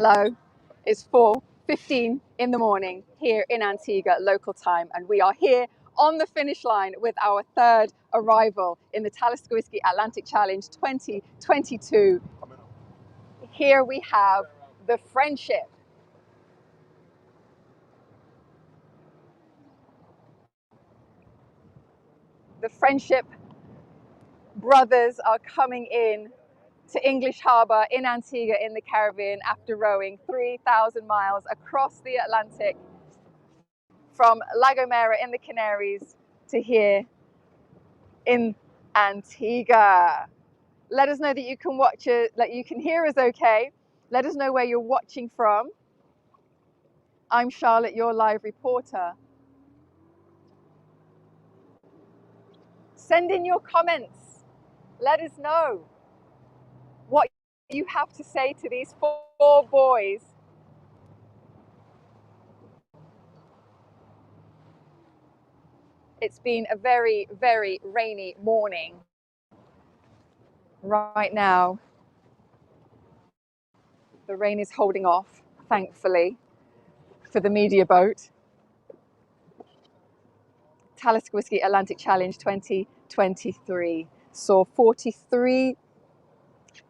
Hello, it's 4:15 in the morning here in Antigua local time, and we are here on the finish line with our third arrival in the Talisker Whisky Atlantic Challenge 2022. Here we have the FriendShip. The FriendShip brothers are coming in to English Harbour in Antigua in the Caribbean after rowing 3,000 miles across the Atlantic from La Gomera in the Canaries to here in Antigua. Let us know that you can watch it, that you can hear us okay. Let us know where you're watching from. I'm Charlotte, your live reporter. Send in your comments. Let us know what you have to say to these four boys. It's been a very, very rainy morning right now. The rain is holding off, thankfully, for the media boat. Talisker Whisky Atlantic Challenge 2023 saw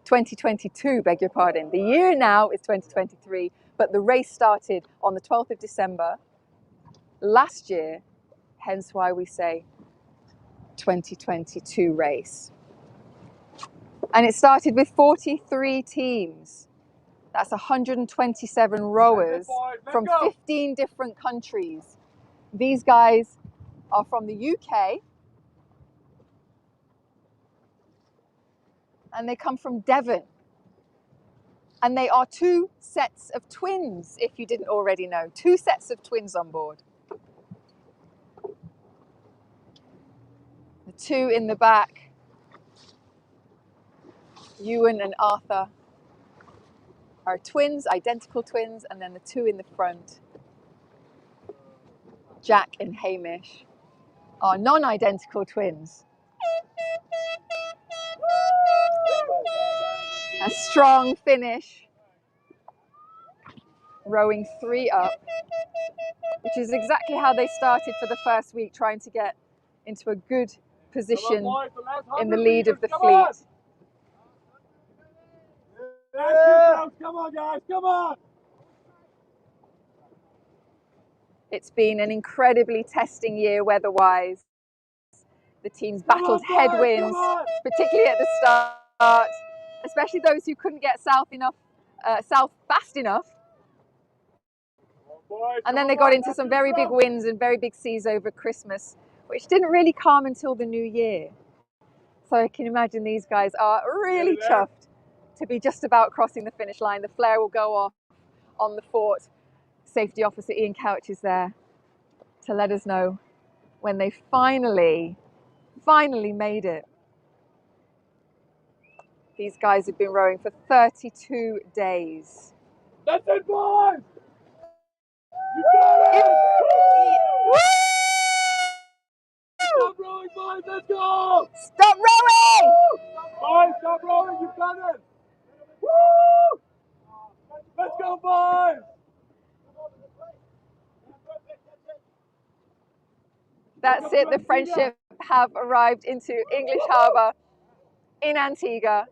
2022, beg your pardon. The year now is 2023, but the race started on the 12th of December last year, hence why we say 2022 race. And it started with 43 teams. That's 127 rowers from 15 different countries. These guys are from the UK and they come from Devon. And they are two sets of twins, if you didn't already know. Two sets of twins on board. The two in the back, Ewan and Arthur, are twins, identical twins, and then the two in the front, Jack and Hamish, are non-identical twins. A strong finish, rowing 3 up, which is exactly how they started for the first week, trying to get into a good position in the lead of the fleet. Come on, guys, come on! It's been an incredibly testing year weather-wise. The teams battled headwinds, particularly at the start, especially those who couldn't get south fast enough. And then they got into some very big winds and very big seas over Christmas, which didn't really calm until the new year. So I can imagine these guys are really chuffed to be just about crossing the finish line. The flare will go off on the fort. Safety officer Ian Couch is there to let us know when they finally made it. These guys have been rowing for 32 days. That's it, boys! You got it! Woo! Stop rowing, boys, let's go! Stop rowing! Boys, stop rowing, you've done it! Woo! Let's go, boys! That's it, the FriendShip have arrived into English Harbour in Antigua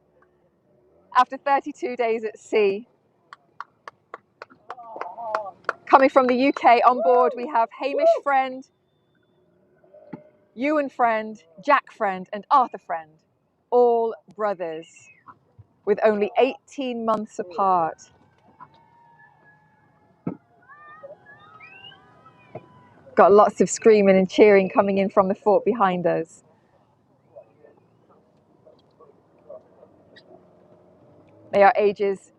after 32 days at sea. Coming from the UK on board, we have Hamish Friend, Ewan Friend, Jack Friend, and Arthur Friend, all brothers with only 18 months apart. Got lots of screaming and cheering coming in from the fort behind us. They are ages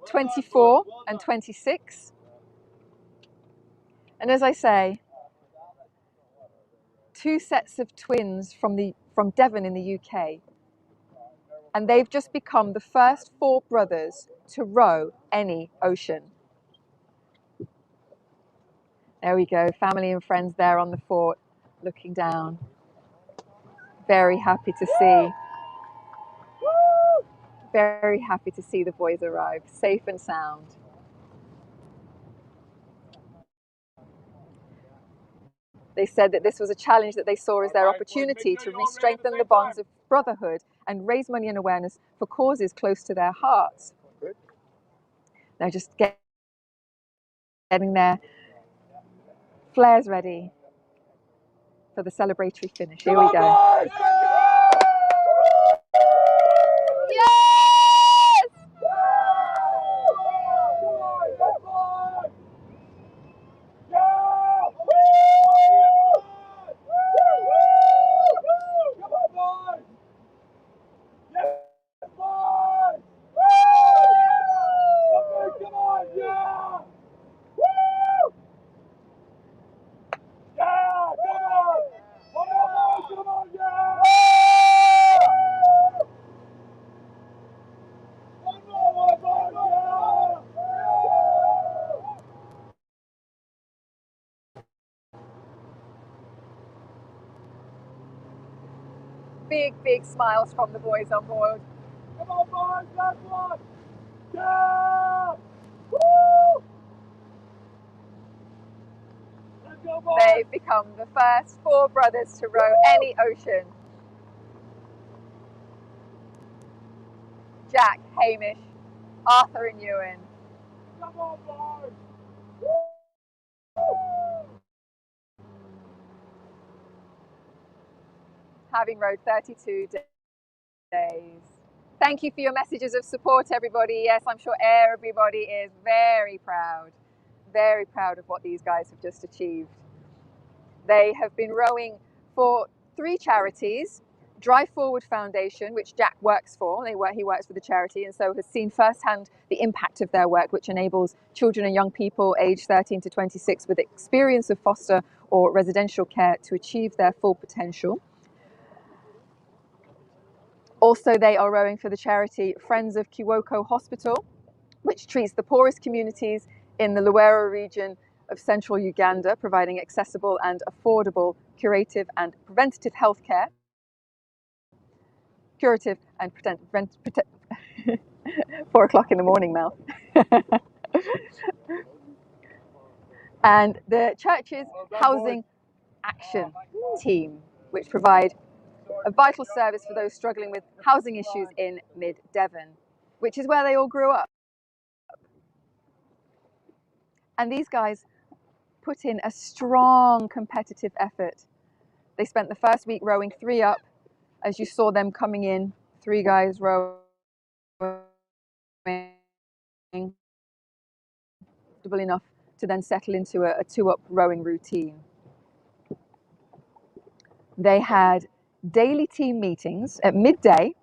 24 and 26. And as I say, two sets of twins from Devon in the UK. And they've just become the first 4 brothers to row any ocean. There we go, family and friends there on the fort, looking down. Very happy to see. Very happy to see the boys arrive, safe and sound. They said that this was a challenge that they saw as their opportunity to re-strengthen the bonds of brotherhood and raise money and awareness for causes close to their hearts. They're just getting their flares ready for the celebratory finish. Here we go. Yes! Big smiles from the boys on board. Come on, boys, last one! Yeah! Woo! Let's go, boys! They've become the first 4 brothers to row any ocean. Jack, Hamish, Arthur and Ewan. Come on, boys! Having rowed 32 days. Thank you for your messages of support, everybody. Yes, I'm sure everybody is very proud of what these guys have just achieved. They have been rowing for 3 charities. Drive Forward Foundation, which Jack works for, he works for the charity, and so has seen firsthand the impact of their work, which enables children and young people aged 13 to 26 with experience of foster or residential care to achieve their full potential. Also, they are rowing for the charity Friends of Kiwoko Hospital, which treats the poorest communities in the Luweero region of central Uganda, providing accessible and affordable curative and preventative health care. Curative and 4 o'clock in the morning, Mel. And the church's Housing Action Team, which provide a vital service for those struggling with housing issues in mid-Devon, which is where they all grew up. And these guys put in a strong competitive effort. They spent the first week rowing 3 up, as you saw them coming in, 3 guys rowing, comfortable enough to then settle into a 2 up rowing routine. They had daily team meetings at midday,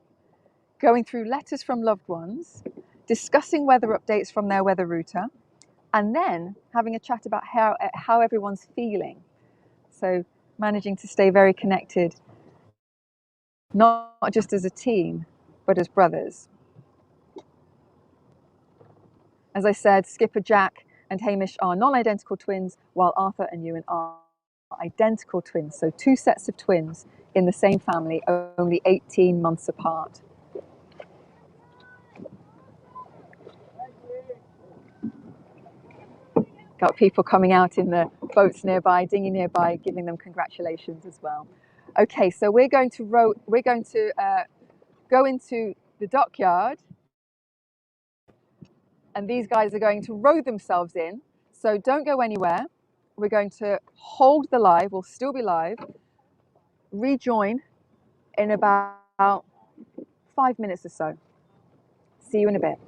going through letters from loved ones, discussing weather updates from their weather router, and then having a chat about how everyone's feeling. So managing to stay very connected, not just as a team, but as brothers. As I said, Skipper Jack and Hamish are non-identical twins, while Arthur and Ewan are identical twins. So 2 sets of twins in the same family, only 18 months apart. Got people coming out in the boats nearby, dinghy nearby, giving them congratulations as well. Okay, so we're going to go into the dockyard, and these guys are going to row themselves in. So don't go anywhere. We're going to hold the live. We'll still be live. Rejoin in about 5 minutes or so. See you in a bit.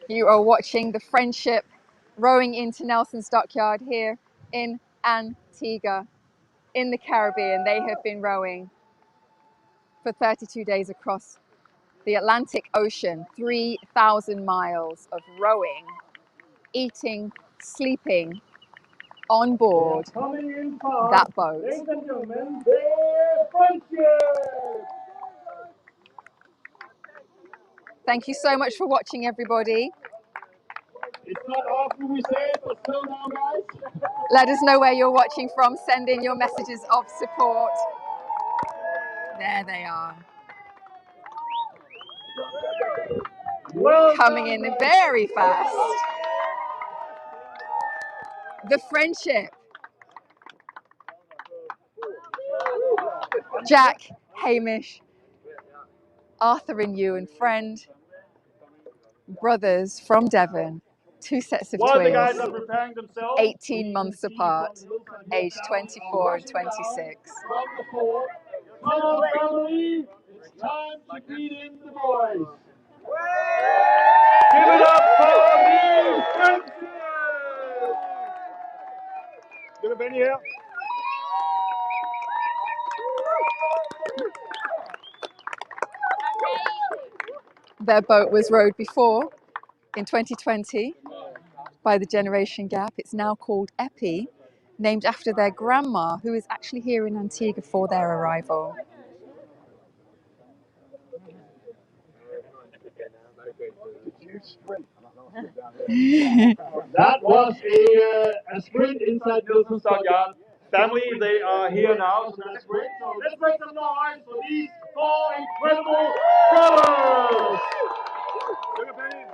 You are watching the FriendShip rowing into Nelson's Dockyard here in Antigua in the Caribbean. They have been rowing for 32 days across the Atlantic Ocean, 3,000 miles of rowing, eating, sleeping on board that boat. Ladies and gentlemen, the FriendShip! Thank you so much for watching, everybody. It's not often we say it, but slow down, guys. Let us know where you're watching from. Send in your messages of support. There they are. Well Coming done, in guys. very fast. The FriendShip. Jack, Hamish, Arthur and Ewan, friend, brothers from Devon, 2 sets of While the guys twins, are preparing themselves, 18 months apart, aged 24 and 26. from the fort. Come on, family. It's time to greet in the boys. Give it up for the FriendShip! Get a Benny here. Their boat was rowed before in 2020 by the generation gap. It's now called Epi, named after their grandma, who is actually here in Antigua for their arrival. That was a sprint inside Nelson's Dockyard. Family, they are here now, so that's great. So let's make some noise for these 4 incredible brothers! Look at Benny.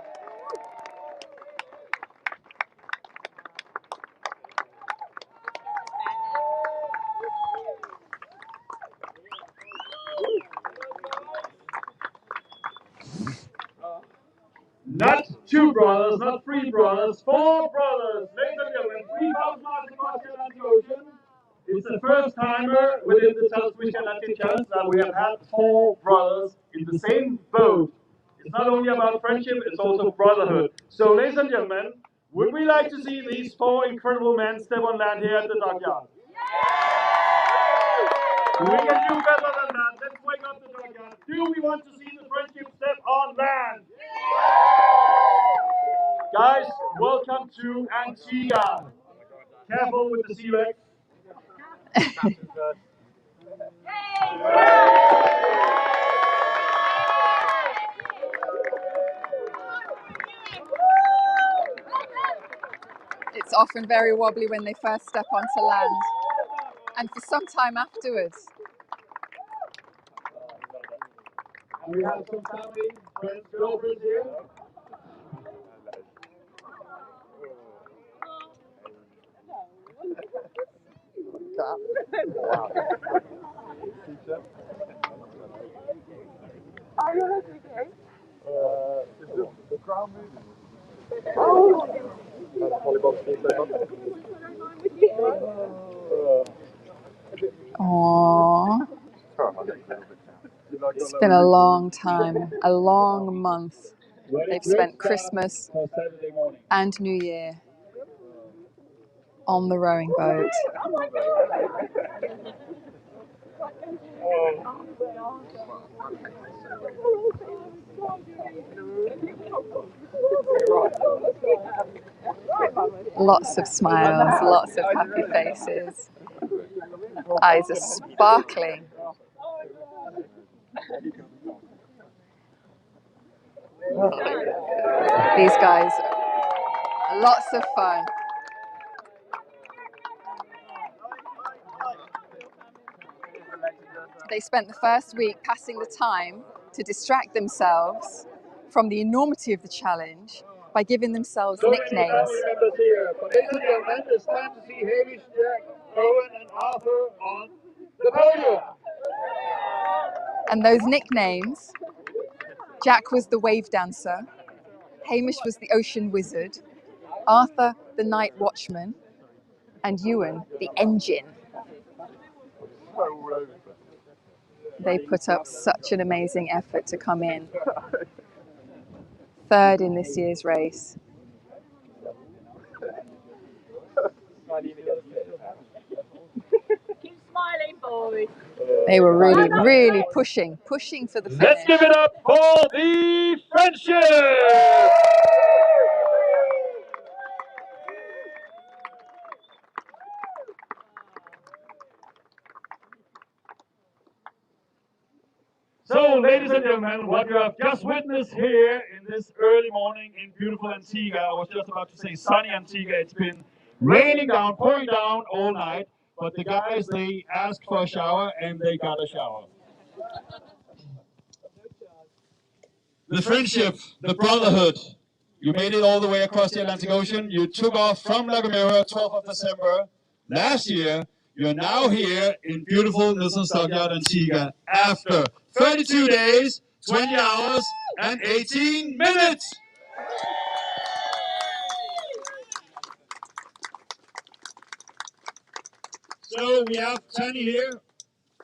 Not 2 brothers, not 3 brothers, 4 brothers. Ladies and gentlemen, 3,000 miles across the Atlantic Ocean. It's the first timer within the Talisker Whisky Atlantic challenge that we have had 4 brothers in the same boat. It's not only about friendship, it's also brotherhood. So, ladies and gentlemen, would we like to see these 4 incredible men step on land here at the Dockyard? We can do better than that. Let's wake up the Dockyard. Do we want to see the FriendShip step on land? Guys, welcome to Antigua. Careful with the sea wreck. It's often very wobbly when they first step onto land, and for some time afterwards. And we have some family, friends, girlfriends here. The crown Aww. It's been a long time, a long month. They've spent Christmas and New Year on the rowing boat. Lots of smiles, lots of happy faces. Eyes are sparkling. These guys, lots of fun. They spent the first week passing the time to distract themselves from the enormity of the challenge by giving themselves nicknames. It's time to see Hamish, Jack, Owen, and Arthur on the podium. And those nicknames, Jack was the wave dancer, Hamish was the ocean wizard, Arthur the night watchman, and Ewan the engine. They put up such an amazing effort to come in. third in this year's race. Keep smiling, boys. They were really, really pushing for the finish. Let's give it up for the FriendShip! So, ladies and gentlemen, what you have just witnessed here in this early morning in beautiful Antigua, I was just about to say sunny Antigua, it's been raining down, pouring down all night, but the guys, they asked for a shower and they got a shower. The friendship, the brotherhood, you made it all the way across the Atlantic Ocean, you took off from La Gomera 12th of December last year, you're now here in beautiful Dockyard, Antigua after 32 days, 20 hours, and 18 minutes. So we have Tani here.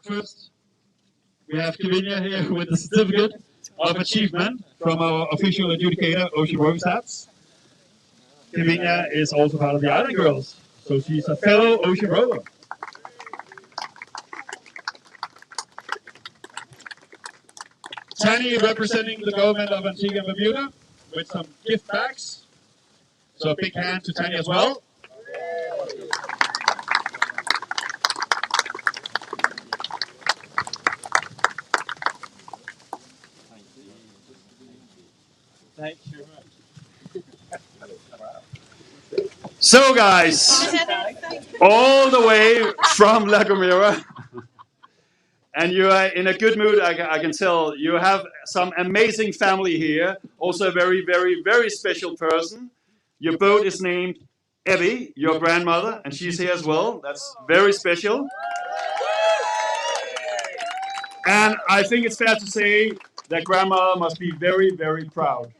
First, we have Kavinia here with the certificate of achievement from our official adjudicator, Ocean Rowing Stats. Kavinia is also part of the Island Girls, so she's a fellow ocean rower. Tani representing the government of Antigua and Bermuda with some gift bags. So a big hand to Tani as well. Thank you very much. So guys, all the way from La Gomera, and you are in a good mood, I can tell. You have some amazing family here, also a very, very, very special person. Your boat is named Evie, your grandmother, and she's here as well. That's very special. And I think it's fair to say that grandma must be very, very proud.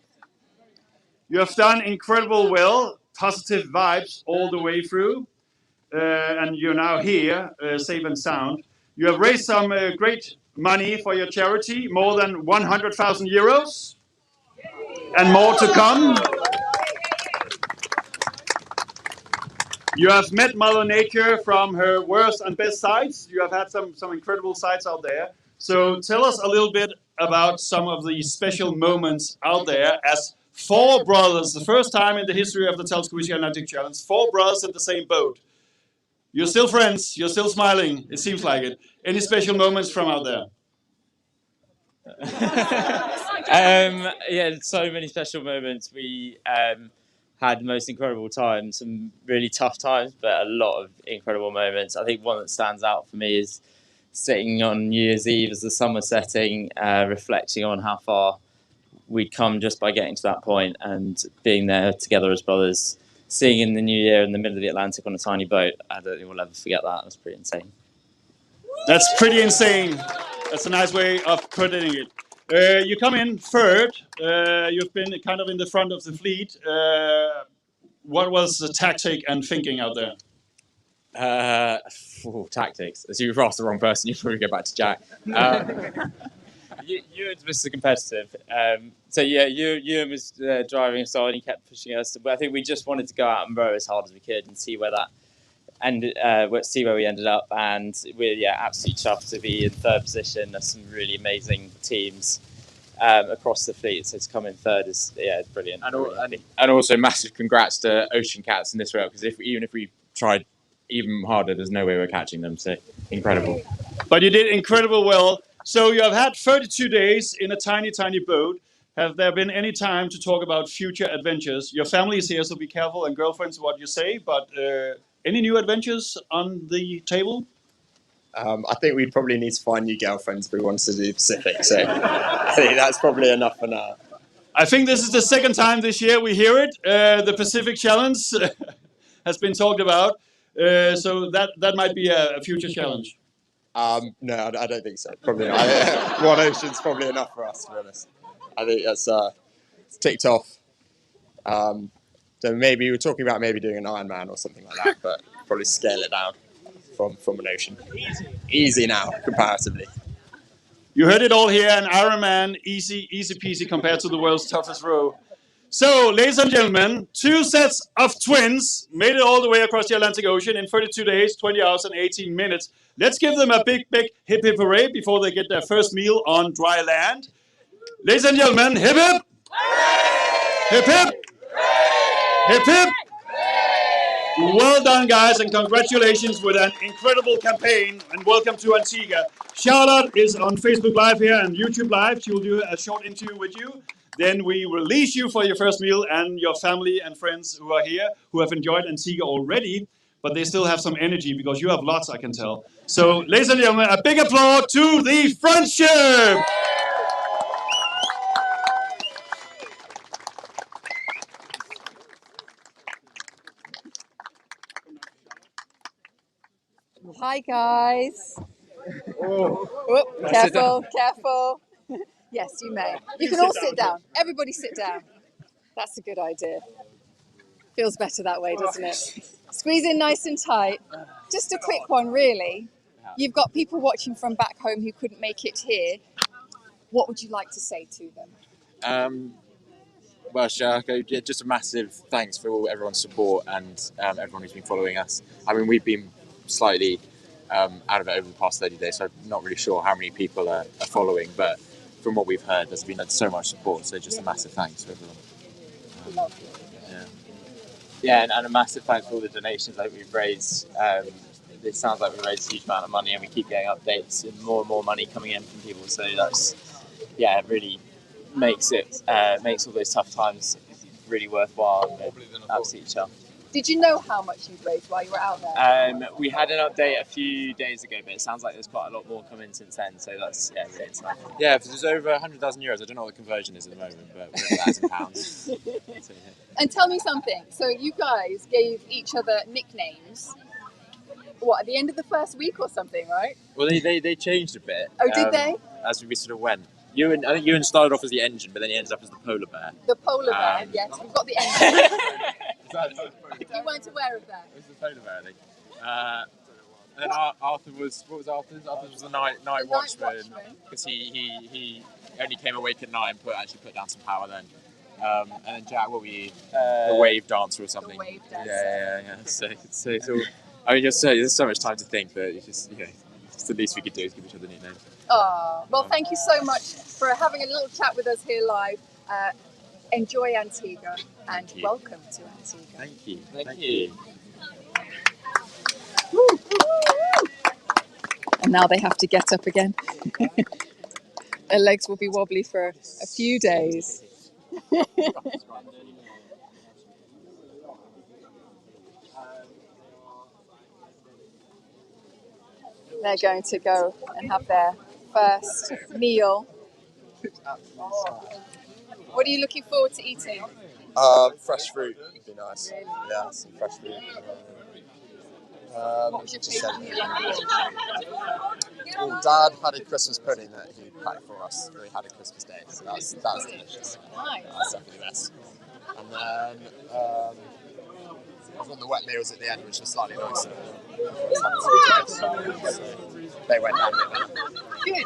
You have done incredible well, positive vibes all the way through, and you're now here, safe and sound. You have raised some great money for your charity, more than 100,000 euros, and more to come. You have met Mother Nature from her worst and best sides. You have had some incredible sights out there. So tell us a little bit about some of the special moments out there as 4 brothers, the first time in the history of the Talisker Whisky Atlantic Challenge, 4 brothers in the same boat. You're still friends, you're still smiling, it seems like it. Any special moments from out there? Yeah, so many special moments. We had the most incredible times, some really tough times, but a lot of incredible moments. I think one that stands out for me is sitting on New Year's Eve as the sun was setting, reflecting on how far we'd come just by getting to that point and being there together as brothers, seeing in the new year in the middle of the Atlantic on a tiny boat. I don't think we'll ever forget that. It was pretty insane. That's pretty insane. That's a nice way of putting it. You come in third. You've been kind of in the front of the fleet. What was the tactic and thinking out there? Tactics. As you've asked the wrong person, you probably go back to Jack. Ewan was Mr. Competitive. So yeah, Ewan was driving us on. He kept pushing us. But I think we just wanted to go out and row as hard as we could and see where that ended. See where we ended up. And we're absolutely chuffed to be in third position. There's some really amazing teams across the fleet. So to come in third is brilliant. And also massive congrats to Ocean Cats in this rail, because even if we tried even harder, there's no way we're catching them. So incredible. But you did incredible well. So you have had 32 days in a tiny, tiny boat. Have there been any time to talk about future adventures? Your family is here, so be careful, and girlfriends, what you say. But any new adventures on the table? I think we'd probably need to find new girlfriends if we wanted to do the Pacific. So I think that's probably enough for now. I think this is the second time this year we hear it. The Pacific Challenge has been talked about. So that might be a future challenge. No, I don't think so. Probably not. One ocean's probably enough for us, to be honest. I think that's ticked off. So maybe we're talking about maybe doing an Ironman or something like that, but probably scale it down from an ocean. Easy now, comparatively. You heard it all here, an Ironman, easy peasy compared to the world's toughest row. So, ladies and gentlemen, 2 sets of twins made it all the way across the Atlantic Ocean in 32 days, 20 hours and 18 minutes. Let's give them a big hip hip hooray before they get their first meal on dry land. Ladies and gentlemen, hip hip! Hip hip! Hip hip! Well done, guys, and congratulations with an incredible campaign, and welcome to Antigua. Charlotte is on Facebook Live here and YouTube Live. She will do a short interview with you. Then we release you for your first meal, and your family and friends who are here, who have enjoyed Antigua already, but they still have some energy because you have lots, I can tell. So, ladies and gentlemen, a big applause to the FriendShip! Hi guys. Oh, careful, careful. Yes, you may. You can all sit down. Everybody sit down. That's a good idea. Feels better that way, doesn't it? Squeeze in nice and tight. Just a quick one, really. You've got people watching from back home who couldn't make it here. What would you like to say to them? Well, Sharko, just a massive thanks for everyone's support and everyone who's been following us. I mean, we've been slightly out of it over the past 30 days, so I'm not really sure how many people are following, but from what we've heard, there's been so much support, so just a massive thanks for everyone. Yeah, and a massive thanks for all the donations that we've raised. It sounds like we've raised a huge amount of money, and we keep getting updates and more money coming in from people, so that's, yeah, it really makes all those tough times really worthwhile and absolutely chuffed. Did you know how much you'd raised while you were out there? We had an update a few days ago, but it sounds like there's quite a lot more coming since then, so that's, yeah, really exciting. Yeah, if there's over 100,000 euros, I don't know what the conversion is at the moment, but that's in pounds. So, yeah. And tell me something. So you guys gave each other nicknames. What, at the end of the first week or something, right? Well, they changed a bit. Oh, did they? As we sort of went. I think Ewan started off as the engine, but then he ended up as the polar bear. The polar bear, yes. We've got the engine. You weren't aware of that? It was the polar bear, I think. And then Arthur was, what was Arthur's? Arthur was the night watchman, because he only came awake at night and actually put down some power then. And then Jack, what were you? The wave dancer or something? The wave dancer. Yeah. So it's all. I mean, there's so much time to think that it's just, it's the least we could do is give each other nicknames. Oh, well, thank you so much for having a little chat with us here live. Enjoy Antigua and welcome to Antigua. Thank you. Thank you. And now they have to get up again. Their legs will be wobbly for a few days. They're going to go and have their first meal. What are you looking forward to eating? Fresh fruit would be nice. Yeah, some fresh fruit. What was your favourite meal? Dad had a Christmas pudding that he packed for us. We had a Christmas day, so that was delicious. Nice. That's definitely the best. And then I've got the wet meals at the end, which are slightly nicer. They went down a bit. Good.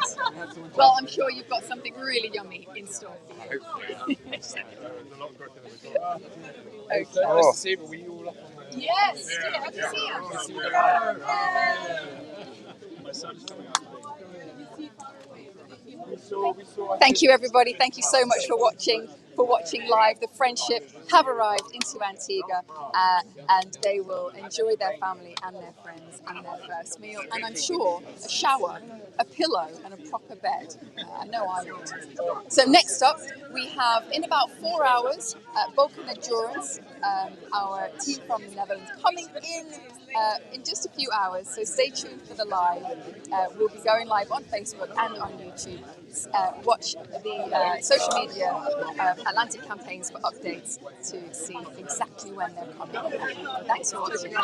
Well, I'm sure you've got something really yummy in store. Hopefully. Okay. Oh. Yes. Yeah, have you seen Thank you, everybody. Thank you so much for watching live. The FriendShip have arrived into Antigua, and they will enjoy their family and their friends and their first meal, and I'm sure a shower, a pillow, and a proper bed. I know I would. So next up, we have in about 4 hours, Vulcan Endurance, our team from the Netherlands, coming in just a few hours. So stay tuned for the live. We'll be going live on Facebook and on YouTube. Watch the social media Atlantic campaigns for updates to see exactly when they're coming. Thanks for watching.